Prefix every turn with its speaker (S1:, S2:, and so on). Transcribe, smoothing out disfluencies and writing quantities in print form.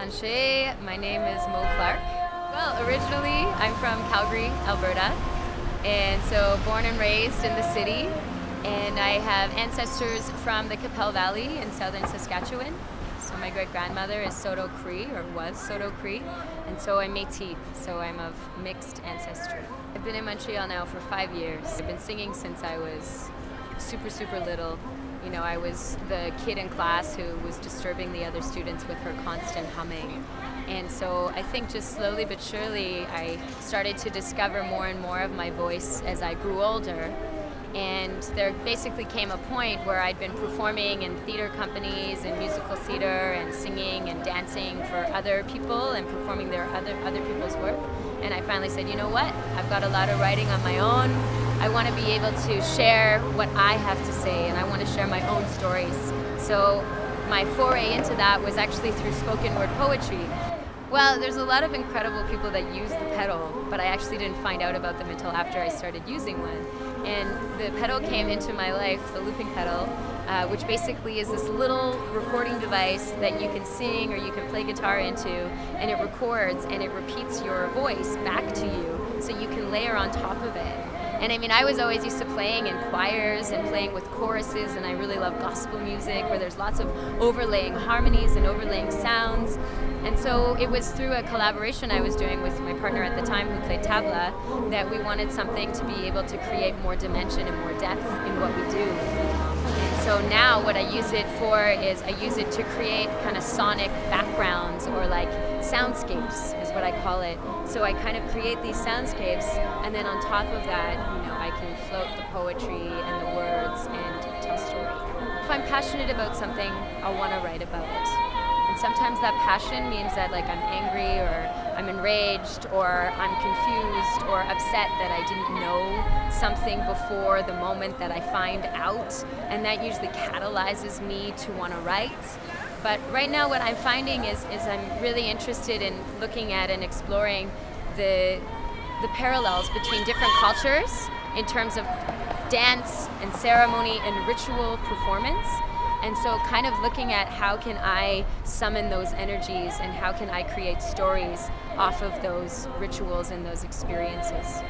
S1: Manger. My name is Moe Clark. Well, originally I'm from Calgary, Alberta, and so born and raised in the city, and I have ancestors from the Qu'Appelle Valley in southern Saskatchewan. So my great-grandmother is Saulteaux Cree, or was Saulteaux Cree, and so I'm Métis, so I'm of mixed ancestry. I've been in Montreal now for 5 years. I've been singing since I was super little. You know, I was the kid in class who was disturbing the other students with her constant humming. And so I think just slowly but surely I started to discover more and more of my voice as I grew older. And there basically came a point where I'd been performing in theater companies and musical theater and singing and dancing for other people and performing their other people's work. And I finally said, you know what? I've got a lot of writing on my own. I want to be able to share what I have to say, and I want to share my own stories. So my foray into that was actually through spoken word poetry. Well, there's a lot of incredible people that use the pedal, but I actually didn't find out about them until after I started using one. And the pedal came into my life, the looping pedal, which basically is this little recording device that you can sing or you can play guitar into, and it records and it repeats your voice back to you so you can layer on top of it. And I mean, I was always used to playing in choirs and playing with choruses, and I really love gospel music where there's lots of overlaying harmonies and overlaying sounds. And so it was through a collaboration I was doing with my partner at the time who played tabla that we wanted something to be able to create more dimension and more depth in what we do. And so now what I use it for is I use it to create kind of sonic backgrounds, or like soundscapes is what I call it. So I kind of create these soundscapes, and then on top of that, you know, I can float the poetry and the words and tell story. If I'm passionate about something, I'll want to write about it. And sometimes that passion means that like I'm angry or I'm enraged or I'm confused or upset that I didn't know something before the moment that I find out, and that usually catalyzes me to want to write. But right now what I'm finding is I'm really interested in looking at and exploring the parallels between different cultures in terms of dance and ceremony and ritual performance. And so kind of looking at how can I summon those energies and how can I create stories off of those rituals and those experiences.